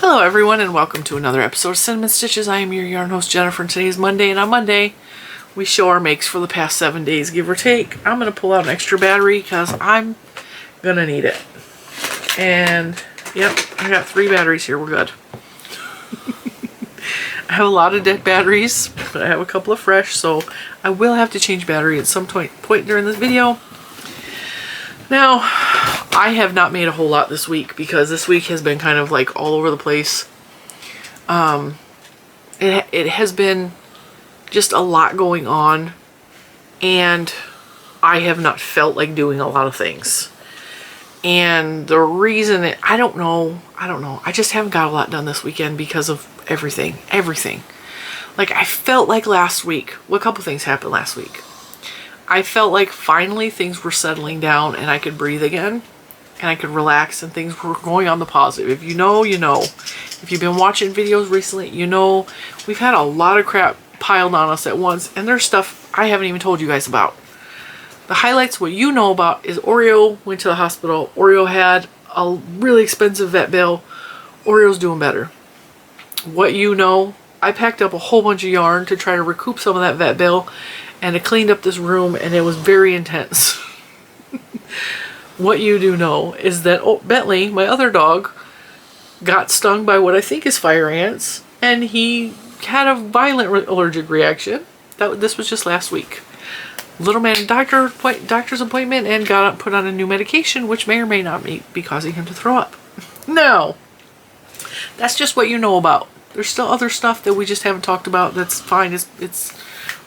Hello everyone and welcome to another episode of Cinnamon Stitches. I am your yarn host Jennifer and today is Monday, and on Monday we show our makes for the past 7 days, give or take. I'm going to pull out an extra battery because I'm going to need it. And yep, I got 3 batteries here, we're good. I have a lot of dead batteries, but I have a couple of fresh, so I will have to change battery at some point during this video. Now, I have not made a whole lot this week because this week has been kind of like all over the place. It has been just a lot going on, and I have not felt like doing a lot of things. And the reason that I don't know. I just haven't got a lot done this weekend because of everything. Like I felt like last week, well, a couple things happened last week. I felt like finally things were settling down and I could breathe again and I could relax and things were going on the positive. If you know, you know. If you've been watching videos recently, you know we've had a lot of crap piled on us at once, and there's stuff I haven't even told you guys about. The highlights, what you know about, is Oreo went to the hospital. Oreo had a really expensive vet bill. Oreo's doing better. What you know, I packed up a whole bunch of yarn to try to recoup some of that vet bill, and it cleaned up this room, and it was very intense. What you do know is that Bentley, my other dog, got stung by what I think is fire ants, and he had a violent allergic reaction. This was just last week. Little man doctor's appointment and got put on a new medication, which may or may not be causing him to throw up. No, that's just what you know about. There's still other stuff that we just haven't talked about. That's fine. It's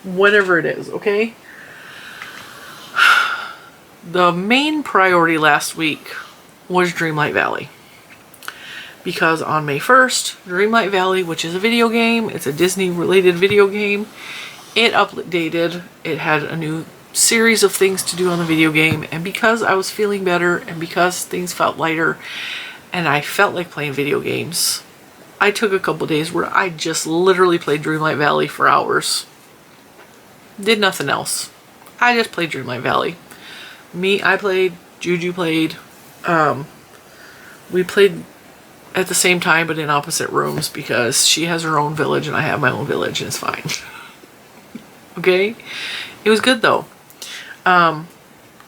whatever it is, okay? The main priority last week was Dreamlight Valley. Because on May 1st, Dreamlight Valley, which is a video game, it's a Disney-related video game, it updated. It had a new series of things to do on the video game, and because I was feeling better and because things felt lighter and I felt like playing video games, I took a couple days where I just literally played Dreamlight Valley for hours. Did nothing else. I just played Dreamlight Valley. I played, Juju played, we played at the same time but in opposite rooms because she has her own village and I have my own village, and it's fine. Okay? It was good though.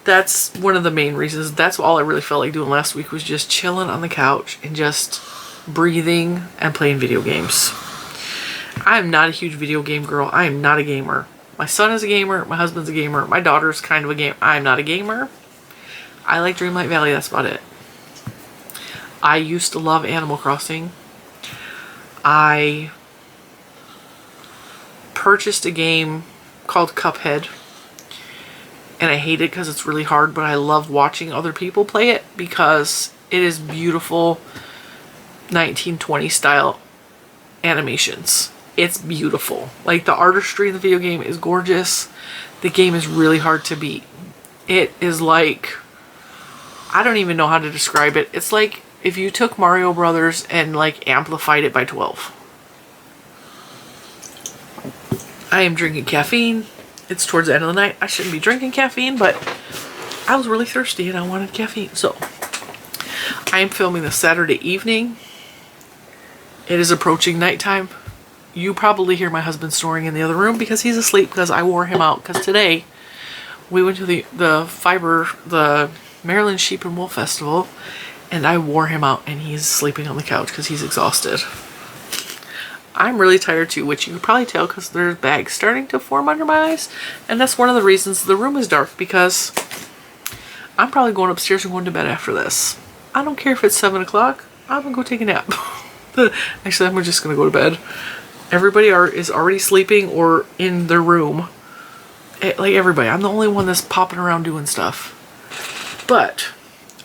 That's one of the main reasons. That's all I really felt like doing last week, was just chilling on the couch and just breathing and playing video games. I am not a huge video game girl. I am not a gamer. My son is a gamer. My husband's a gamer. My daughter's kind of a gamer. I'm not a gamer. I like Dreamlight Valley. That's about it. I used to love Animal Crossing. I purchased a game called Cuphead, and I hate it because it's really hard, but I love watching other people play it because it is beautiful 1920 style animations. It's beautiful. Like, the artistry in the video game is gorgeous. The game is really hard to beat. It is like, I don't even know how to describe it. It's like if you took Mario Brothers and like amplified it by 12. I am drinking caffeine. It's towards the end of the night. I shouldn't be drinking caffeine, but I was really thirsty and I wanted caffeine. So I am filming this Saturday evening. It is approaching nighttime. You probably hear my husband snoring in the other room because he's asleep because I wore him out. Because today we went to the Maryland Sheep and Wool Festival, and I wore him out and he's sleeping on the couch because he's exhausted. I'm really tired too, which you can probably tell because there's bags starting to form under my eyes. And that's one of the reasons the room is dark, because I'm probably going upstairs and going to bed after this. I don't care if it's 7 o'clock. I'm going to go take a nap. Actually, I'm just going to go to bed. Everybody is already sleeping or in their room. Like everybody. I'm the only one that's popping around doing stuff. But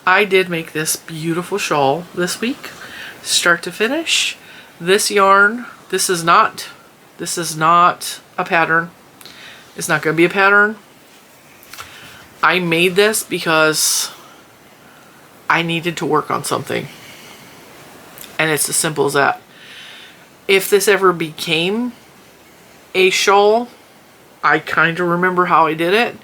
I did make this beautiful shawl this week, start to finish. This yarn, this is not a pattern. It's not going to be a pattern. I made this because I needed to work on something. And it's as simple as that. If this ever became a shawl, I kind of remember how I did it.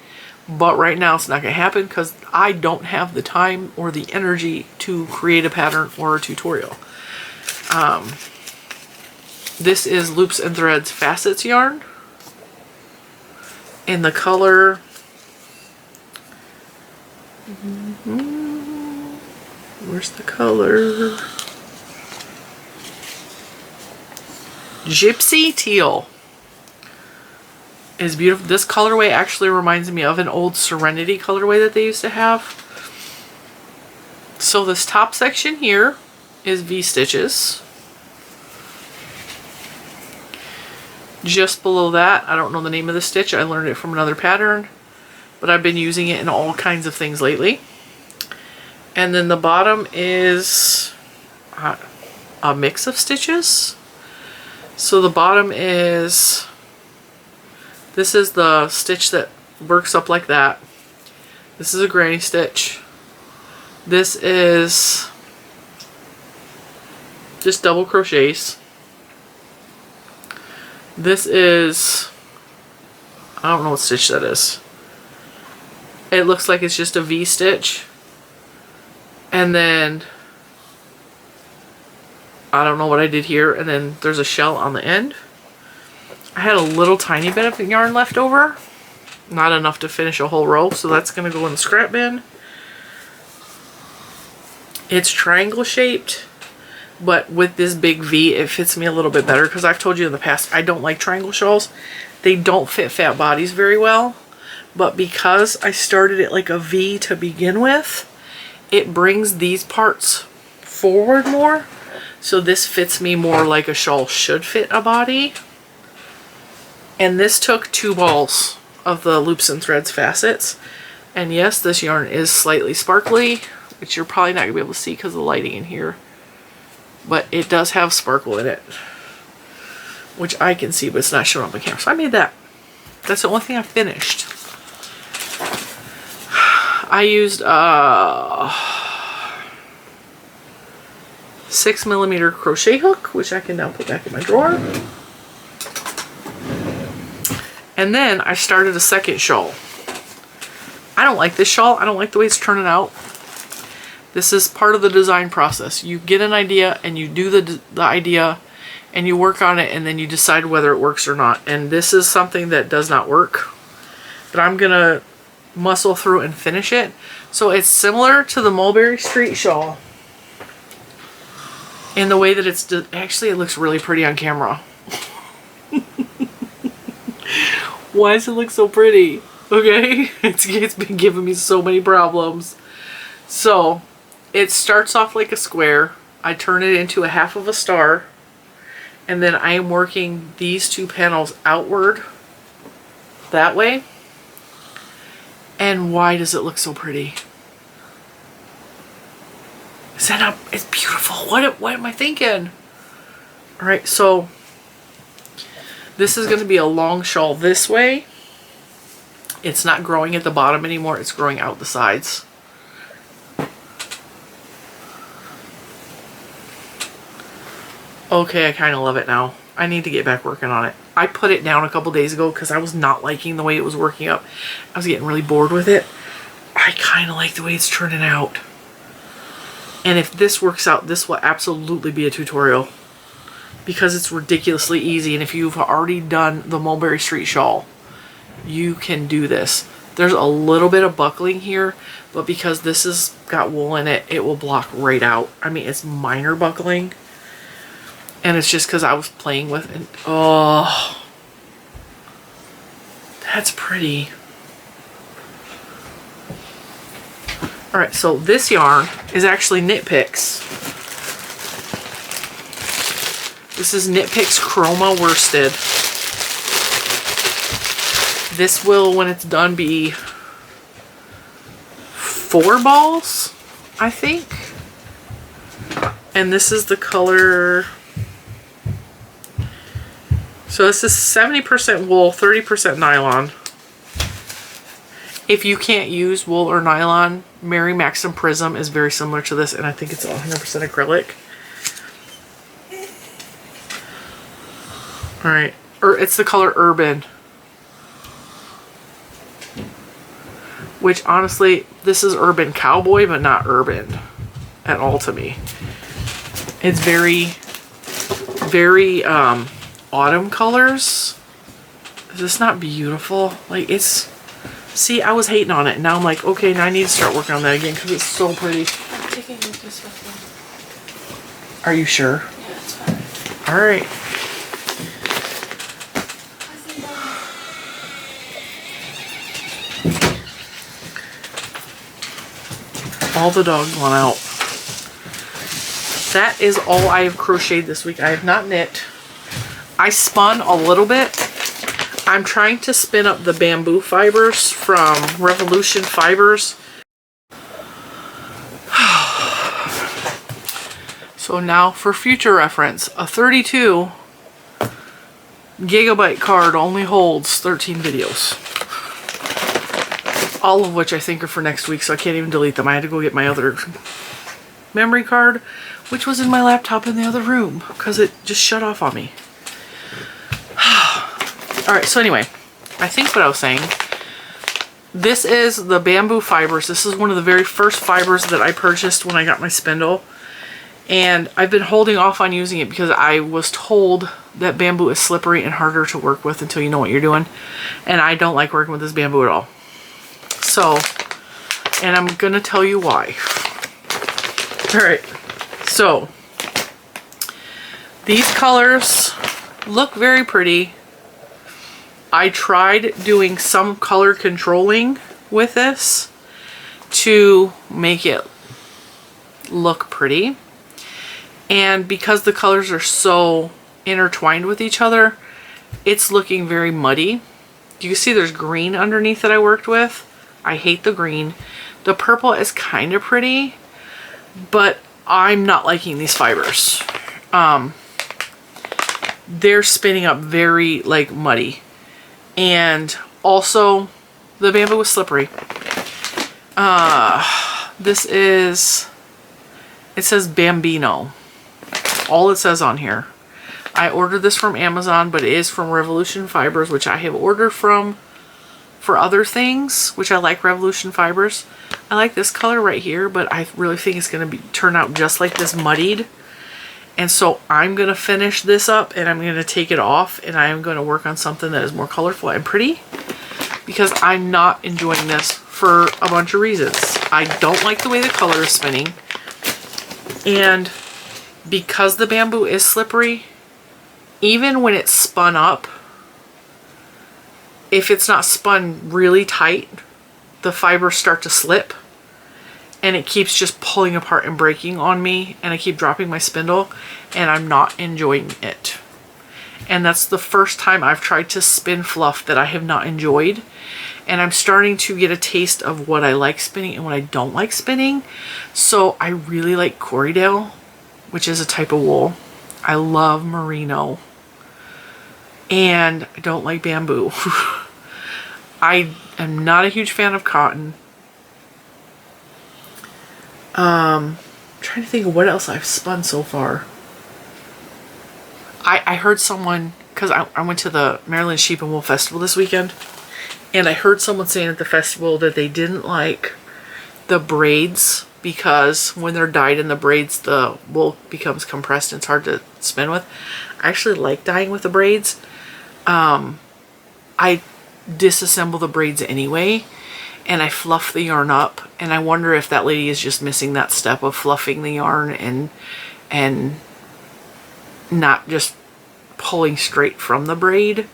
But right now it's not going to happen because I don't have the time or the energy to create a pattern or a tutorial. This is Loops and Threads Facets yarn in the color where's the color? Gypsy Teal. Is beautiful. This colorway actually reminds me of an old Serenity colorway that they used to have. So this top section here is V-stitches. Just below that, I don't know the name of the stitch. I learned it from another pattern, but I've been using it in all kinds of things lately. And then the bottom is a mix of stitches. So the bottom is, this is the stitch that works up like that. This is a granny stitch. This is just double crochets. This is, I don't know what stitch that is. It looks like it's just a V stitch. And then, I don't know what I did here. And then there's a shell on the end. I had a little tiny bit of yarn left over. Not enough to finish a whole row, so that's going to go in the scrap bin. It's triangle shaped, but with this big V, it fits me a little bit better because I've told you in the past, I don't like triangle shawls. They don't fit fat bodies very well, but because I started it like a V to begin with, it brings these parts forward more. So this fits me more like a shawl should fit a body. And this took 2 balls of the Loops and Threads Facets. And yes, this yarn is slightly sparkly, which you're probably not going to be able to see because of the lighting in here. But it does have sparkle in it, which I can see, but it's not showing up on camera. So I made that. That's the only thing I finished. I used a 6mm crochet hook, which I can now put back in my drawer. And then I started a second shawl. I don't like this shawl. I don't like the way it's turning out. This is part of the design process. You get an idea and you do the idea and you work on it and then you decide whether it works or not. And this is something that does not work. But I'm going to muscle through and finish it. So it's similar to the Mulberry Street shawl in the way that it's... Actually, it looks really pretty on camera. Why does it look so pretty? Okay, it's been giving me so many problems. So it starts off like a square. I turn it into a half of a star, and then I am working these 2 panels outward that way. And why does it look so pretty? Is that not? It's beautiful. What am I thinking? All right, so this is going to be a long shawl this way. It's not growing at the bottom anymore. It's growing out the sides. Okay, I kind of love it now. I need to get back working on it. I put it down a couple days ago because I was not liking the way it was working up. I was getting really bored with it. I kind of like the way it's turning out. And if this works out, this will absolutely be a tutorial. Because it's ridiculously easy, and if you've already done the Mulberry Street shawl, you can do this. There's a little bit of buckling here, but because this has got wool in it, it will block right out. I mean, it's minor buckling, and it's just because I was playing with it. Oh, that's pretty. All right, so this yarn is actually Knit Picks. This is Knit Picks Chroma Worsted. This will, when it's done, be 4 balls, I think. And this is the color. So this is 70% wool, 30% nylon. If you can't use wool or nylon, Mary Maxim Prism is very similar to this, and I think it's 100% acrylic. Alright, it's the color Urban. Which, honestly, this is Urban Cowboy, but not Urban at all to me. It's very, very autumn colors. Is this not beautiful? Like, it's, see, I was hating on it, and now I'm like, okay, now I need to start working on that again because it's so pretty. I'm taking this with me. Are you sure? Yeah, it's fine. All right. All the dogs want out. That is all I have crocheted this week. I have not knit. I spun a little bit. I'm trying to spin up the bamboo fibers from Revolution Fibers. So now for future reference, a 32 gigabyte card only holds 13 videos. All of which I think are for next week, so I can't even delete them. I had to go get my other memory card, which was in my laptop in the other room, because it just shut off on me. Alright, so anyway, I think what I was saying, this is the bamboo fibers. This is one of the very first fibers that I purchased when I got my spindle. And I've been holding off on using it because I was told that bamboo is slippery and harder to work with until you know what you're doing. And I don't like working with this bamboo at all. So, and I'm gonna tell you why. Alright, so these colors look very pretty. I tried doing some color controlling with this to make it look pretty. And because the colors are so intertwined with each other, it's looking very muddy. You can see there's green underneath that I worked with. I hate the green. The purple is kind of pretty, but I'm not liking these fibers. They're spinning up very like muddy. And also the bamboo is slippery. This is, it says Bambino. All it says on here. I ordered this from Amazon, but it is from Revolution Fibers, which I have ordered from for other things, which I like Revolution Fibers. I like this color right here, but I really think it's going to turn out just like this muddied. And so I'm going to finish this up and I'm going to take it off and I am going to work on something that is more colorful and pretty, because I'm not enjoying this for a bunch of reasons. I don't like the way the color is spinning, and because the bamboo is slippery, even when it's spun up, if it's not spun really tight, the fibers start to slip and it keeps just pulling apart and breaking on me, and I keep dropping my spindle and I'm not enjoying it. And that's the first time I've tried to spin fluff that I have not enjoyed, and I'm starting to get a taste of what I like spinning and what I don't like spinning. So I really like Corriedale, which is a type of wool. I love merino, and I don't like bamboo. I am not a huge fan of cotton. Trying to think of what else I've spun so far. I heard someone, because I went to the Maryland Sheep and Wool Festival this weekend, and I heard someone saying at the festival that they didn't like the braids because when they're dyed in the braids, the wool becomes compressed and it's hard to spin with. I actually like dyeing with the braids. I disassemble the braids anyway, and I fluff the yarn up, and I wonder if that lady is just missing that step of fluffing the yarn and not just pulling straight from the braid,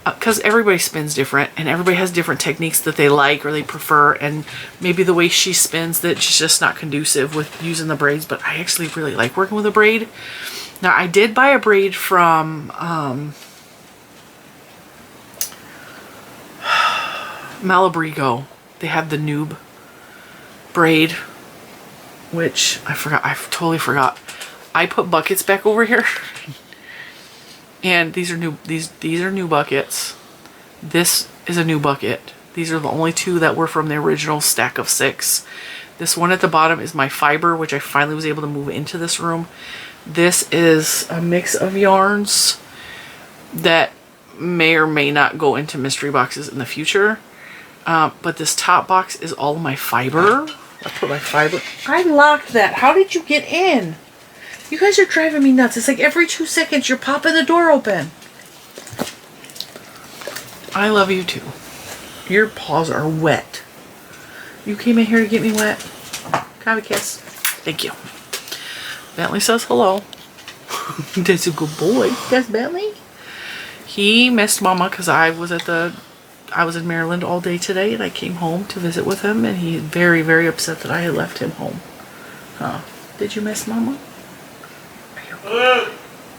because everybody spins different and everybody has different techniques that they like or they prefer, and maybe the way she spins that's just not conducive with using the braids. But I actually really like working with a braid. Now I did buy a braid from Malabrigo. They have the noob braid, which I totally forgot. I put buckets back over here. And these are new, these are new buckets. This is a new bucket. These are the only two that were from the original stack of 6. This one at the bottom is my fiber, which I finally was able to move into this room. This is a mix of yarns that may or may not go into mystery boxes in the future. But this top box is all my fiber. I put my fiber. I locked that. How did you get in? You guys are driving me nuts. It's like every 2 seconds you're popping the door open. I love you too. Your paws are wet. You came in here to get me wet. Can I have a kiss? Thank you. Bentley says hello. That's a good boy. That's Bentley. He missed Mama because I was in Maryland all day today, and I came home to visit with him, and he's very, very upset that I had left him home. Huh? Did you miss Mama?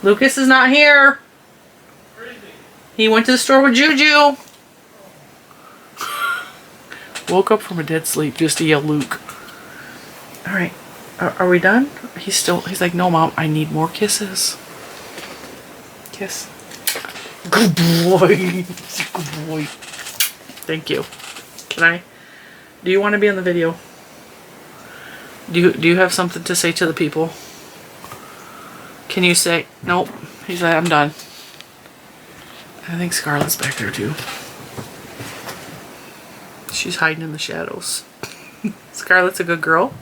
Lucas is not here. He went to the store with Juju. Woke up from a dead sleep just to yell Luke. All right, are we done? He's like, no, Mom, I need more kisses. Kiss. Good boy. Good boy. Thank you. Do you want to be on the video? Do you have something to say to the people? Can you say, nope. He's like, I'm done. I think Scarlett's back there too. She's hiding in the shadows. Scarlett's a good girl.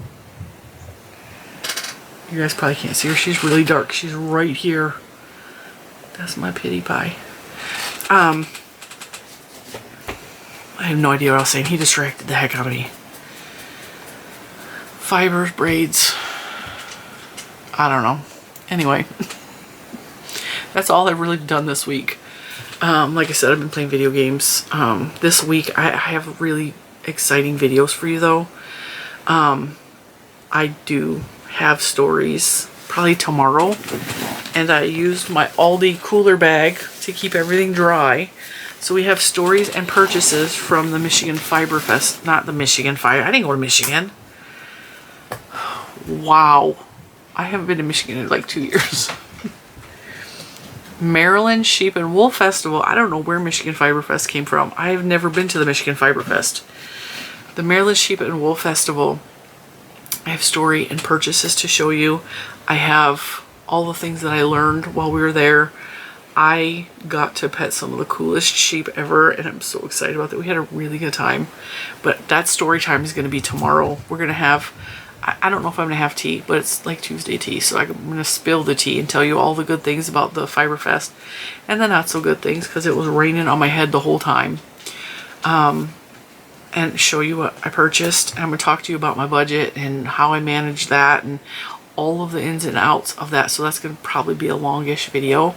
You guys probably can't see her. She's really dark. She's right here. That's my pity pie. I have no idea what I was saying. He distracted the heck out of me. Fibers, braids. I don't know. Anyway. That's all I've really done this week. Like I said, I've been playing video games. This week I have really exciting videos for you though. I do have stories probably tomorrow, and I used my Aldi cooler bag to keep everything dry. So we have stories and purchases from the Michigan Fiber Fest. Not the Michigan Fiber. I didn't go to Michigan. Wow. I haven't been to Michigan in like 2 years. Maryland Sheep and Wool Festival. I don't know where Michigan Fiber Fest came from. I've never been to the Michigan Fiber Fest. The Maryland Sheep and Wool Festival. I have story and purchases to show you. I have all the things that I learned while we were there. I got to pet some of the coolest sheep ever, and I'm so excited about that. We had a really good time. But that story time is going to be tomorrow. We're going to have, I don't know if I'm going to have tea, but it's like Tuesday tea. So I'm going to spill the tea and tell you all the good things about the Fiber Fest and the not so good things, because it was raining on my head the whole time. And show you what I purchased. And I'm going to talk to you about my budget and how I managed that and all of the ins and outs of that. So that's going to probably be a longish video.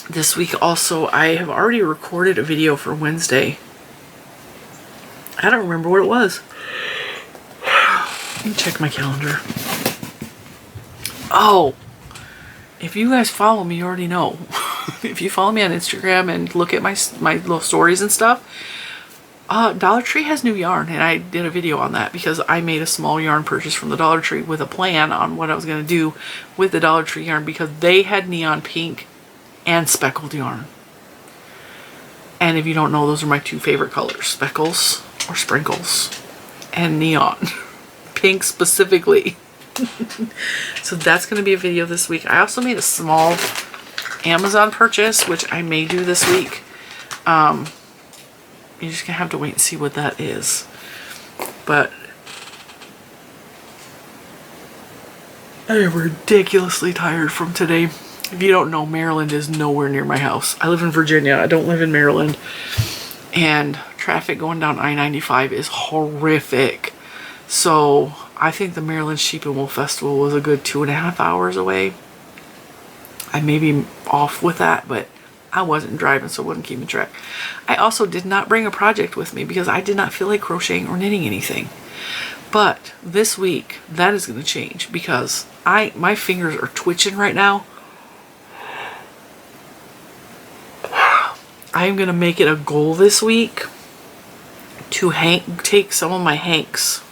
This week also, I have already recorded a video for Wednesday. I don't remember what it was. Let me check my calendar. Oh, if you guys follow me, you already know. If you follow me on Instagram and look at my little stories and stuff, Dollar Tree has new yarn, and I did a video on that because I made a small yarn purchase from the Dollar Tree with a plan on what I was going to do with the Dollar Tree yarn, because they had neon pink and speckled yarn. And if you don't know, those are my two favorite colors, speckles or sprinkles, and neon. Pink specifically. So that's going to be a video this week. I also made a small Amazon purchase, which I may do this week. You're just going to have to wait and see what that is. But I am ridiculously tired from today. If you don't know, Maryland is nowhere near my house. I live in Virginia. I don't live in Maryland. And traffic going down I-95 is horrific. So I think the Maryland Sheep and Wool Festival was a good 2.5 hours away. I may be off with that, but I wasn't driving, so I wasn't keeping track. I also did not bring a project with me because I did not feel like crocheting or knitting anything. But this week, that is going to change because my fingers are twitching right now. I'm going to make it a goal this week to take some of my hanks,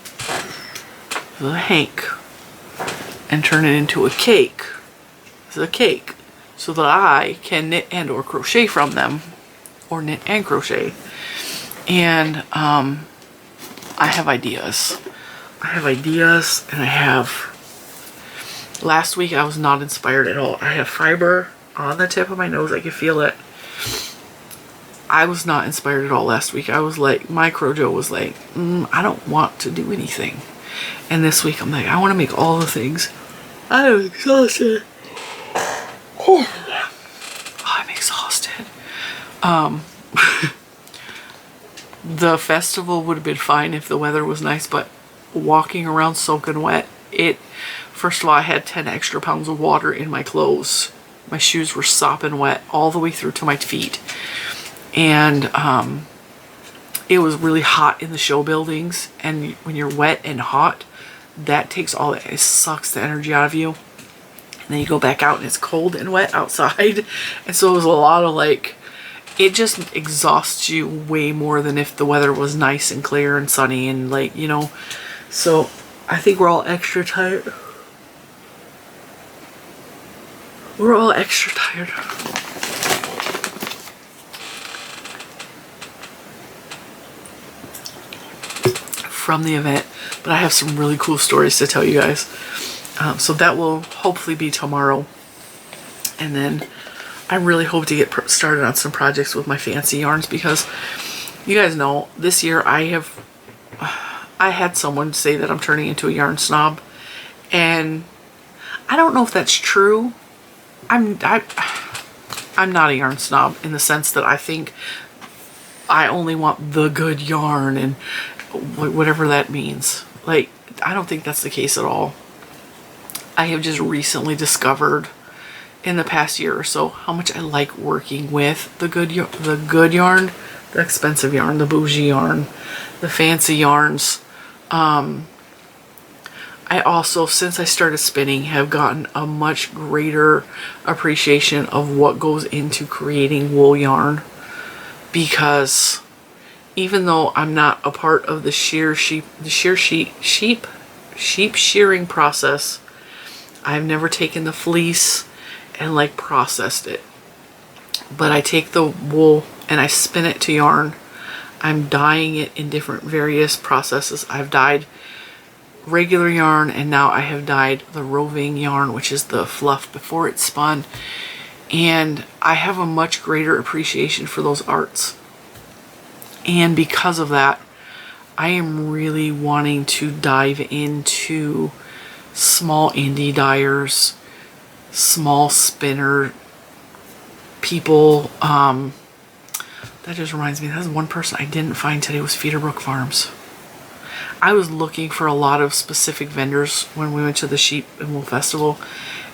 the hank, and turn it into a cake. It's a cake. So that I can knit and or crochet from them, or knit and crochet. And I have ideas. And I have, last week I was not inspired at all. I have fiber on the tip of my nose. I could feel it. I was not inspired at all last week. I was like, my Crojo was like, I don't want to do anything. And this week I'm like, I want to make all the things. I'm exhausted. Oh, I'm exhausted. The festival would have been fine if the weather was nice, but walking around soaking wet, first of all, I had 10 extra pounds of water in my clothes. My shoes were sopping wet all the way through to my feet. And it was really hot in the show buildings. And when you're wet and hot, that takes it sucks the energy out of you. And then you go back out and it's cold and wet outside. And so it was a lot of like, it just exhausts you way more than if the weather was nice and clear and sunny and like, you know. So I think we're all extra tired. We're all extra tired. From the event, but I have some really cool stories to tell you guys. So that will hopefully be tomorrow. And then I really hope to get started on some projects with my fancy yarns, because you guys know this year I had someone say that I'm turning into a yarn snob, and I don't know if that's true. I'm not a yarn snob in the sense that I think I only want the good yarn and whatever that means. Like, I don't think that's the case at all. I have just recently discovered in the past year or so how much I like working with the good yarn, the expensive yarn, the bougie yarn, the fancy yarns. I also, since I started spinning, have gotten a much greater appreciation of what goes into creating wool yarn, because even though I'm not a part of the sheep shearing process, I've never taken the fleece and like processed it. But I take the wool and I spin it to yarn. I'm dyeing it in different various processes. I've dyed regular yarn, and now I have dyed the roving yarn, which is the fluff before it's spun. And I have a much greater appreciation for those arts. And because of that, I am really wanting to dive into small indie dyers, small spinner people. That just reminds me, that's one person I didn't find today was Fredericksburg Farms. I was looking for a lot of specific vendors when we went to the Sheep and Wool Festival,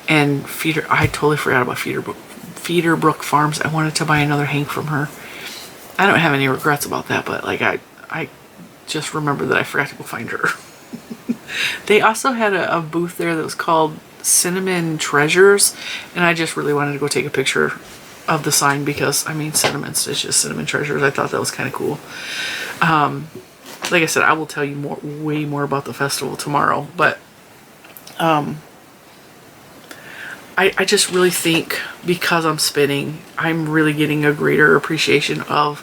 and I totally forgot about Fredericksburg Farms. I wanted to buy another hank from her. I don't have any regrets about that, but like I just remember that I forgot to go find her. They also had a booth there that was called Cinnamon Treasures, and I just really wanted to go take a picture of the sign because, I mean, Cinnamon Stitches, Cinnamon Treasures, I thought that was kind of cool. Like I said, I will tell you way more about the festival tomorrow, but I just really think because I'm spinning, I'm really getting a greater appreciation of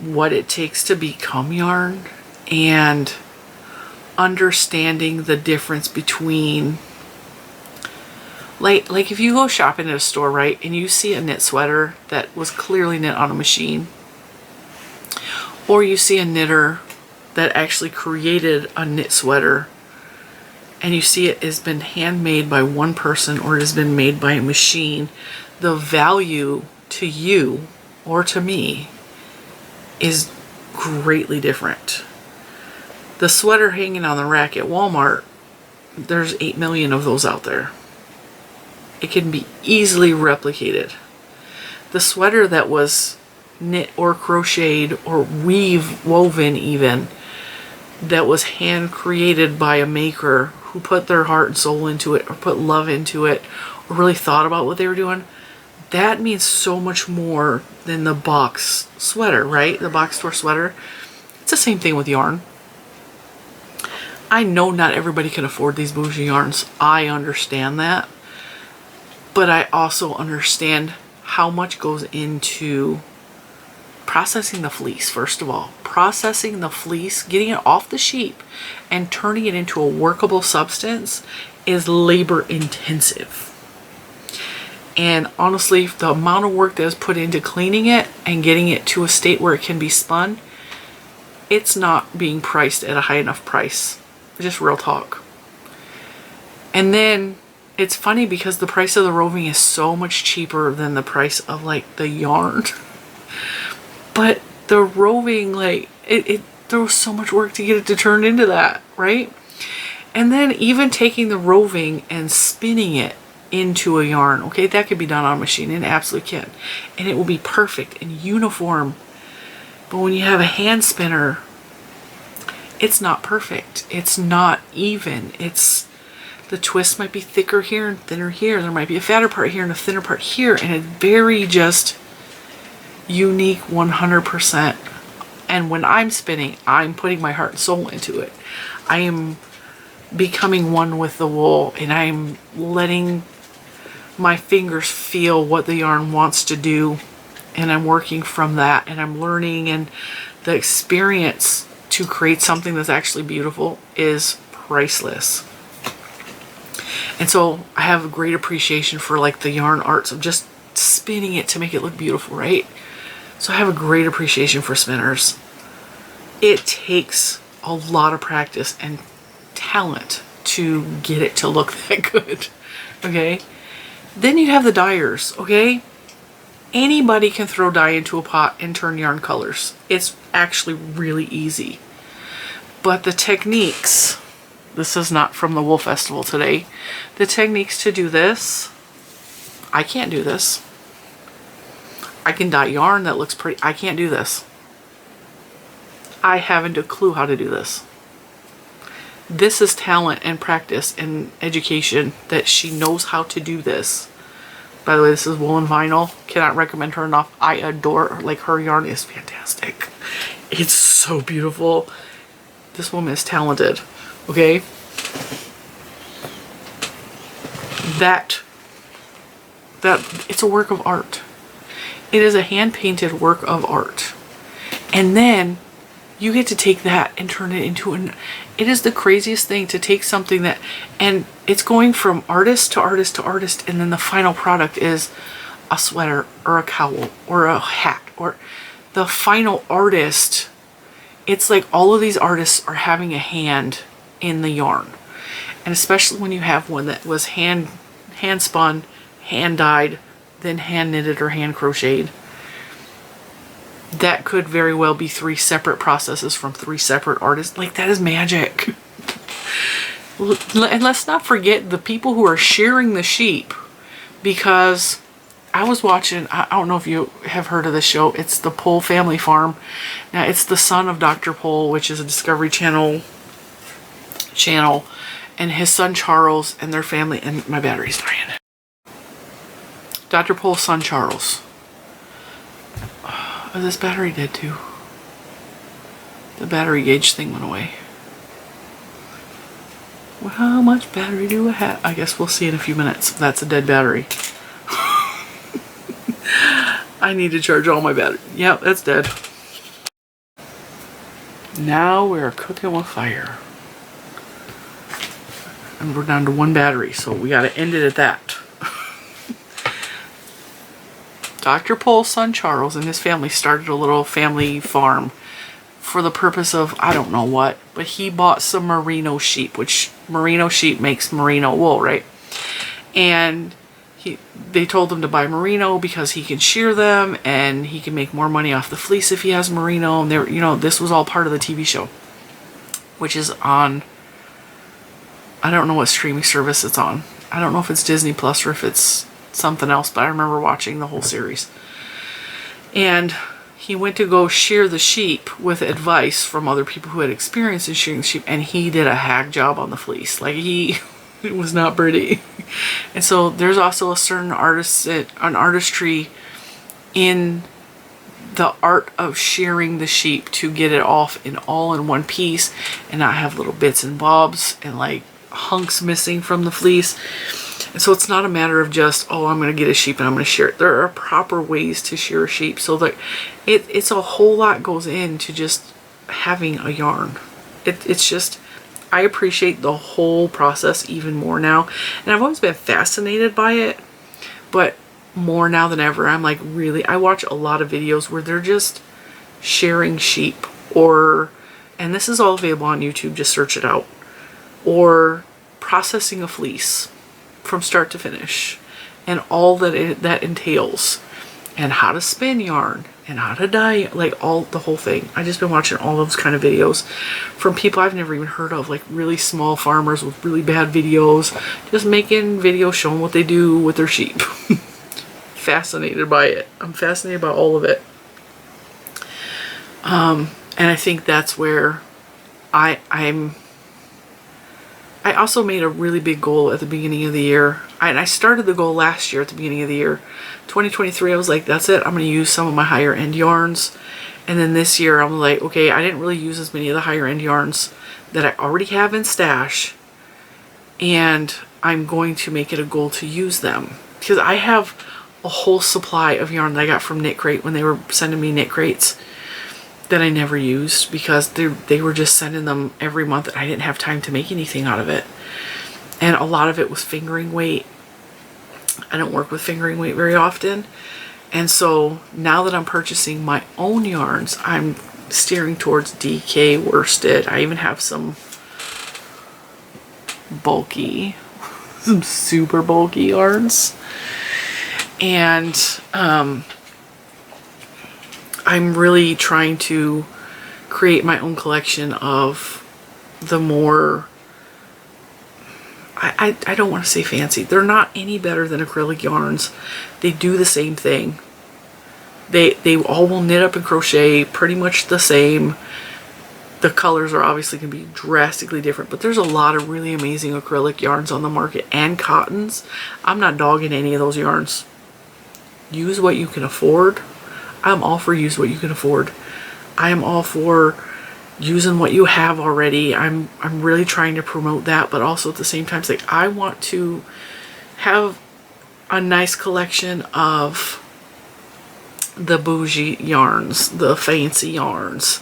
what it takes to become yarn, and understanding the difference between like if you go shopping at a store, right, and you see a knit sweater that was clearly knit on a machine, or you see a knitter that actually created a knit sweater, and you see it has been handmade by one person or it has been made by a machine, the value to you or to me is greatly different. The sweater hanging on the rack at Walmart, there's 8 million of those out there. It can be easily replicated. The sweater that was knit or crocheted or woven even, that was hand created by a maker who put their heart and soul into it, or put love into it, or really thought about what they were doing, that means so much more than the box sweater, right? The box store sweater. It's the same thing with yarn. I know not everybody can afford these bougie yarns. I understand that. But I also understand how much goes into processing the fleece, first of all. Processing the fleece, getting it off the sheep, and turning it into a workable substance is labor intensive. And honestly, the amount of work that is put into cleaning it and getting it to a state where it can be spun, it's not being priced at a high enough price. Just real talk. And then it's funny because the price of the roving is so much cheaper than the price of like the yarn. But the roving, like there was so much work to get it to turn into that, right? And then even taking the roving and spinning it into a yarn, okay, that could be done on a machine, and it absolutely can. And it will be perfect and uniform. But when you have a hand spinner, it's not perfect. It's not even. The twist might be thicker here and thinner here. There might be a fatter part here and a thinner part here. And it's very just unique 100%. And when I'm spinning, I'm putting my heart and soul into it. I am becoming one with the wool, and I'm letting my fingers feel what the yarn wants to do, and I'm working from that, and I'm learning, and the experience to create something that's actually beautiful is priceless. And so I have a great appreciation for like the yarn arts of just spinning it to make it look beautiful, right? So I have a great appreciation for spinners. It takes a lot of practice and talent to get it to look that good, okay? Then you have the dyers, okay? Anybody can throw dye into a pot and turn yarn colors. It's actually really easy. But the techniques, this is not from the Wool Festival today, the techniques to do this, I can't do this. I can dye yarn that looks pretty. I can't do this. I haven't a clue how to do this. This is talent and practice and education that she knows how to do this. By the way, this is Wool & Vinyl. Cannot recommend her enough. I adore her. Like, her yarn is fantastic. It's so beautiful. This woman is talented. Okay? That it's a work of art. It is a hand-painted work of art. And then you get to take that and turn it into it is the craziest thing to take something that, and it's going from artist to artist to artist, and then the final product is a sweater or a cowl or a hat, or the final artist. It's like all of these artists are having a hand in the yarn. And especially when you have one that was hand spun, hand dyed, then hand knitted or hand crocheted. That could very well be 3 separate processes from 3 separate artists. Like, that is magic. And let's not forget the people who are shearing the sheep, because I was watching, I don't know if you have heard of this show. It's the Pohl Family Farm. Now, it's the son of Dr. Pohl, which is a Discovery Channel, and his son Charles and their family, and my battery's dying. Dr. Pohl's son Charles. Oh, this battery dead too. The battery gauge thing went away. Well, how much battery do I have? I guess we'll see in a few minutes. That's a dead battery. I need to charge all my battery. Yep, that's dead. Now we're cooking with fire. And we're down to 1 battery, so we gotta end it at that. Dr. Pohl's son Charles and his family started a little family farm for the purpose of, I don't know what, but he bought some merino sheep, which merino sheep makes merino wool, right? And they told him to buy merino because he can shear them and he can make more money off the fleece if he has merino. And this was all part of the TV show, which is on, I don't know what streaming service it's on. I don't know if it's Disney Plus or if it's something else, but I remember watching the whole series. And he went to go shear the sheep with advice from other people who had experience in shearing sheep, and he did a hack job on the fleece. Like, it was not pretty. And so there's also a certain artistry in the art of shearing the sheep to get it off all in one piece and not have little bits and bobs and like hunks missing from the fleece. And so it's not a matter of just, oh, I'm going to get a sheep and I'm going to shear it. There are proper ways to shear a sheep. So that it's a whole lot goes into just having a yarn. It's just, I appreciate the whole process even more now. And I've always been fascinated by it, but more now than ever. I'm like, really, I watch a lot of videos where they're just shearing sheep, and this is all available on YouTube, just search it out, or processing a fleece from start to finish and all that entails, and how to spin yarn and how to dye, like the whole thing. I just been watching all those kind of videos from people I've never even heard of, like really small farmers with really bad videos, just making videos showing what they do with their sheep. Fascinated by it. I'm fascinated by all of it. And I think that's where I also made a really big goal at the beginning of the year. I started the goal last year at the beginning of the year. 2023, I was like, that's it. I'm going to use some of my higher end yarns. And then this year, I'm like, okay, I didn't really use as many of the higher end yarns that I already have in stash. And I'm going to make it a goal to use them. Because I have a whole supply of yarn that I got from Knit Crate when they were sending me knit crates that I never used because they were just sending them every month and I didn't have time to make anything out of it. And a lot of it was fingering weight. I don't work with fingering weight very often. And so now that I'm purchasing my own yarns, I'm steering towards DK worsted. I even have some bulky, some super bulky yarns. And I'm really trying to create my own collection of the more, I don't want to say fancy. They're not any better than acrylic yarns. They do the same thing. They all will knit up and crochet pretty much the same. The colors are obviously going to be drastically different, but there's a lot of really amazing acrylic yarns on the market and cottons. I'm not dogging any of those yarns. Use what you can afford. I'm all for use what you can afford. I am all for using what you have already. I'm really trying to promote that, but also at the same time, it's like I want to have a nice collection of the bougie yarns, the fancy yarns,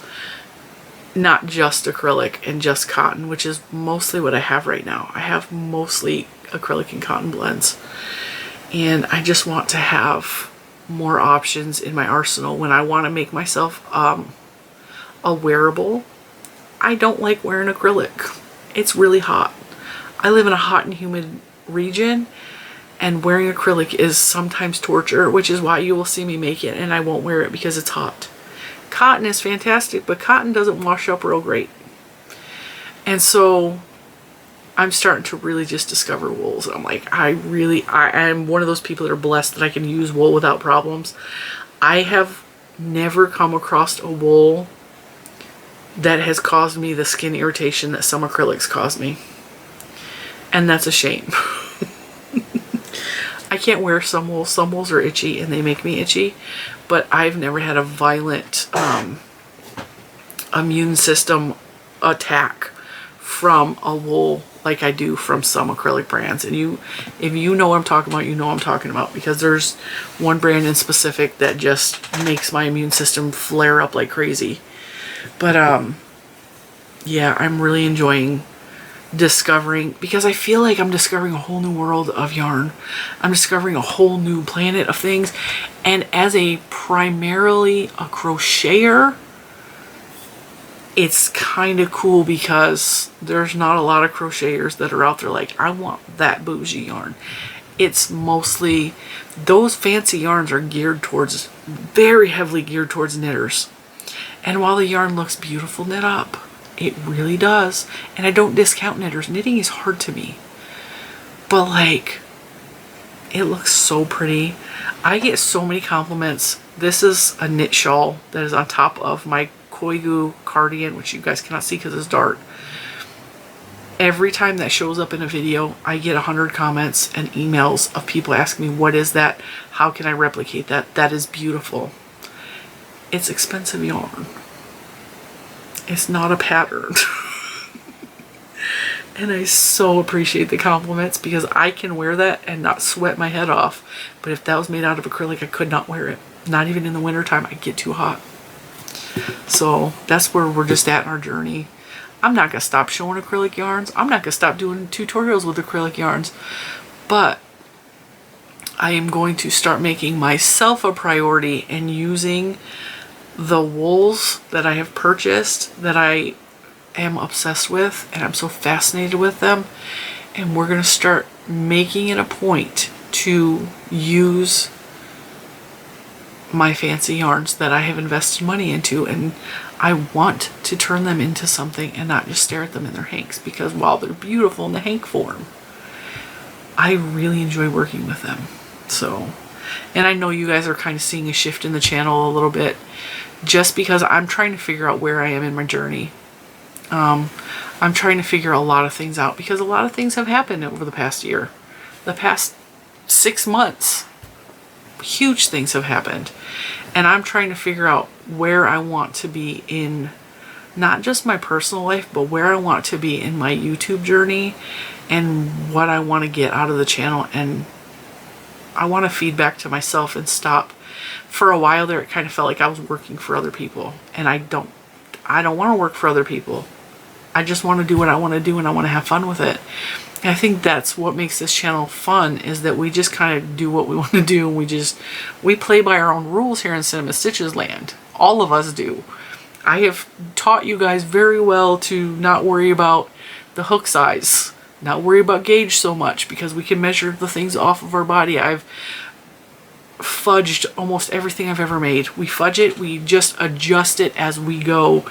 not just acrylic and just cotton, which is mostly what I have right now. I have mostly acrylic and cotton blends, and I just want to have more options in my arsenal when I want to make myself a wearable. I don't like wearing acrylic. It's really hot. I live in a hot and humid region, and wearing acrylic is sometimes torture, which is why you will see me make it and I won't wear it because it's hot. Cotton is fantastic, but cotton doesn't wash up real great. And so I'm starting to really just discover wools. I'm like, I am one of those people that are blessed that I can use wool without problems. I have never come across a wool that has caused me the skin irritation that some acrylics cause me. And that's a shame. I can't wear some wool. Some wools are itchy and they make me itchy, but I've never had a violent immune system attack from a wool like I do from some acrylic brands. And if you know what I'm talking about, you know what I'm talking about, because there's one brand in specific that just makes my immune system flare up like crazy. But yeah, I'm really enjoying discovering, because I feel like I'm discovering a whole new world of yarn. I'm discovering a whole new planet of things. And as a primarily a crocheter, it's kind of cool because there's not a lot of crocheters that are out there like, I want that bougie yarn. It's mostly, those fancy yarns are geared towards, very heavily geared towards knitters. And while the yarn looks beautiful knit up, it really does. And I don't discount knitters. Knitting is hard to me. But like, it looks so pretty. I get so many compliments. This is a knit shawl that is on top of my Koigu cardigan, which you guys cannot see because it's dark. Every time that shows up in a video, I get 100 comments and emails of people asking me, what is that? How can I replicate that? That is beautiful. It's expensive yarn. It's not a pattern. And I so appreciate the compliments because I can wear that and not sweat my head off. But if that was made out of acrylic, I could not wear it. Not even in the wintertime. I'd get too hot. So that's where we're just at in our journey. I'm not going to stop showing acrylic yarns. I'm not going to stop doing tutorials with acrylic yarns. But I am going to start making myself a priority and using the wools that I have purchased that I am obsessed with, and I'm so fascinated with them, And we're going to start making it a point to use my fancy yarns that I have invested money into, and I want to turn them into something and not just stare at them in their hanks, because while they're beautiful in the hank form, I really enjoy working with them. So, and I know you guys are kind of seeing a shift in the channel a little bit, just because I'm trying to figure out where I am in my journey. I'm trying to figure a lot of things out, because a lot of things have happened over the past year. The past 6 months, huge things have happened. And I'm trying to figure out where I want to be in not just my personal life, but where I want to be in my YouTube journey and what I want to get out of the channel. And I want to feed back to myself and stop. For a while there, it kind of felt like I was working for other people, and I don't want to work for other people. I just want to do what I want to do, and I want to have fun with it. And I think that's what makes this channel fun, is that we just kind of do what we want to do, and we play by our own rules here in Cinema Stitches land. All of us do. I have taught you guys very well to not worry about the hook size, not worry about gauge so much, because we can measure the things off of our body. I've fudged almost everything I've ever made. We fudge it, we just adjust it as we go.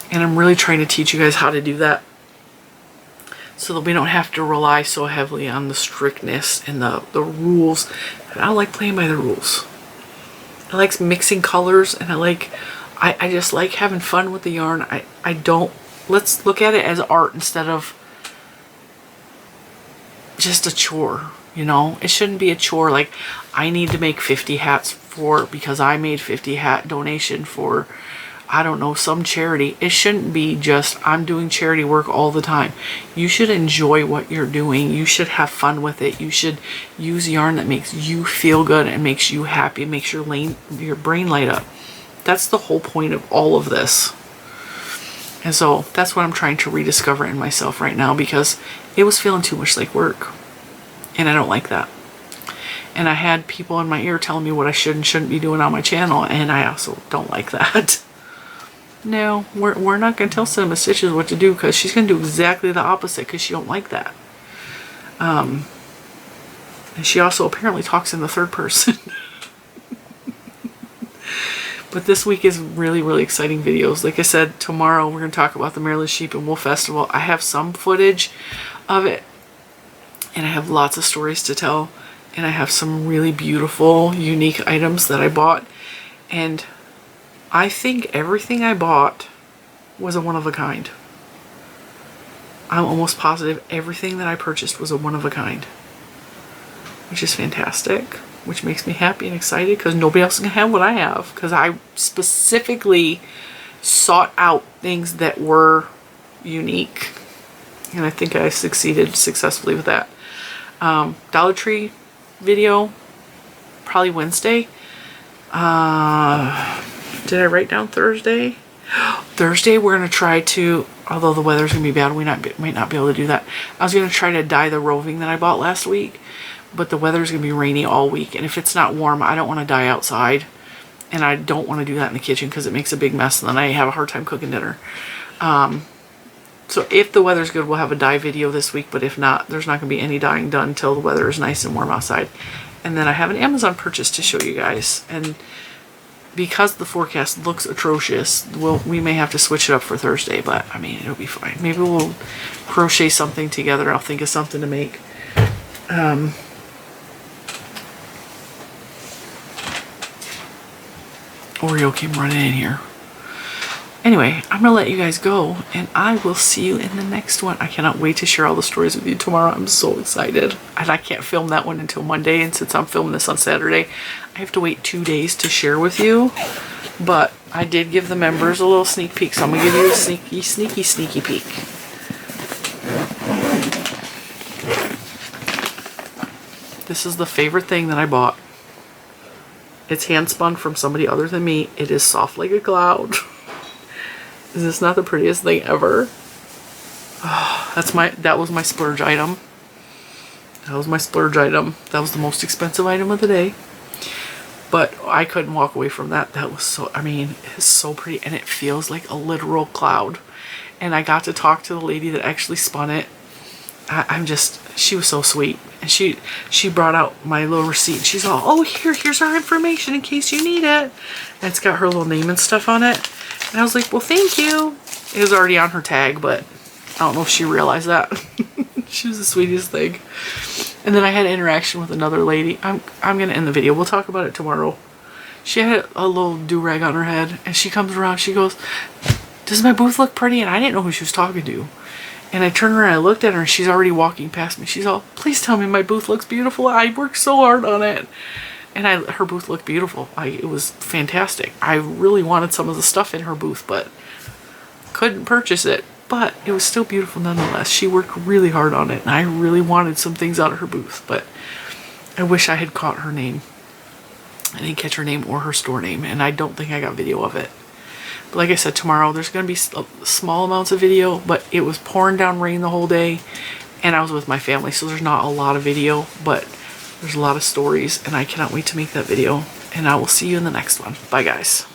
And I'm really trying to teach you guys how to do that, so that we don't have to rely so heavily on the strictness and the rules. And I like playing by the rules. I like mixing colors, and I just like having fun with the yarn. Let's look at it as art instead of just a chore, you know? It shouldn't be a chore like I need to make 50 hats because I made 50 hat donation for, I don't know, some charity. It shouldn't be just I'm doing charity work all the time. You should enjoy what you're doing. You should have fun with it. You should use yarn that makes you feel good and makes you happy, makes your brain light up. That's the whole point of all of this. And so that's what I'm trying to rediscover in myself right now, because it was feeling too much like work. And I don't like that. And I had people in my ear telling me what I should and shouldn't be doing on my channel, and I also don't like that. No, we're not going to tell Cinema Stitches what to do, because she's going to do exactly the opposite, because she don't like that. And she also apparently talks in the third person. But this week is really, really exciting videos. Like I said, tomorrow we're going to talk about the Maryland Sheep and Wool Festival. I have some footage of it, and I have lots of stories to tell, and I have some really beautiful, unique items that I bought. And I think everything I bought was a one-of-a-kind. I'm almost positive everything that I purchased was a one-of-a-kind, which is fantastic, which makes me happy and excited, because nobody else can have what I have, because I specifically sought out things that were unique, and I think I succeeded successfully with that. Dollar Tree video, probably Wednesday. Did I write down Thursday? Thursday we're going to try to, although the weather's going to be bad, we might not be able to do that. I was going to try to dye the roving that I bought last week, but the weather's going to be rainy all week, and if it's not warm, I don't want to dye outside, and I don't want to do that in the kitchen because it makes a big mess, and then I have a hard time cooking dinner. So if the weather's good, we'll have a dye video this week, but if not, there's not going to be any dyeing done until the weather is nice and warm outside. And then I have an Amazon purchase to show you guys, and because the forecast looks atrocious, we may have to switch it up for Thursday, but I mean, it'll be fine. Maybe we'll crochet something together. I'll think of something to make. Oreo came running in here. Anyway, I'm going to let you guys go, and I will see you in the next one. I cannot wait to share all the stories with you tomorrow. I'm so excited. And I can't film that one until Monday, and since I'm filming this on Saturday, I have to wait 2 days to share with you. But I did give the members a little sneak peek, so I'm going to give you a sneaky peek. This is the favorite thing that I bought. It's hand spun from somebody other than me. It is soft like a cloud. Is this not the prettiest thing ever? Oh, that was my splurge item. That was my splurge item. That was the most expensive item of the day. But I couldn't walk away from that. That was so, I mean, it's so pretty, and it feels like a literal cloud. And I got to talk to the lady that actually spun it. she was so sweet. And she brought out my little receipt. She's all, oh, here's our information in case you need it. And it's got her little name and stuff on it. And I was like, well, thank you. It was already on her tag, but I don't know if she realized that. She was the sweetest thing. And then I had an interaction with another lady. I'm going to end the video. We'll talk about it tomorrow. She had a little do-rag on her head, and she comes around. She goes, does my booth look pretty? And I didn't know who she was talking to. And I turned around and I looked at her, and she's already walking past me. She's all, please tell me my booth looks beautiful. I worked so hard on it. And her booth looked beautiful. It was fantastic. I really wanted some of the stuff in her booth, but couldn't purchase it. But it was still beautiful nonetheless. She worked really hard on it, and I really wanted some things out of her booth. But I wish I had caught her name. I didn't catch her name or her store name, and I don't think I got video of it. But like I said, tomorrow there's going to be small amounts of video, but it was pouring down rain the whole day, and I was with my family, so there's not a lot of video, but there's a lot of stories, and I cannot wait to make that video. And I will see you in the next one. Bye, guys.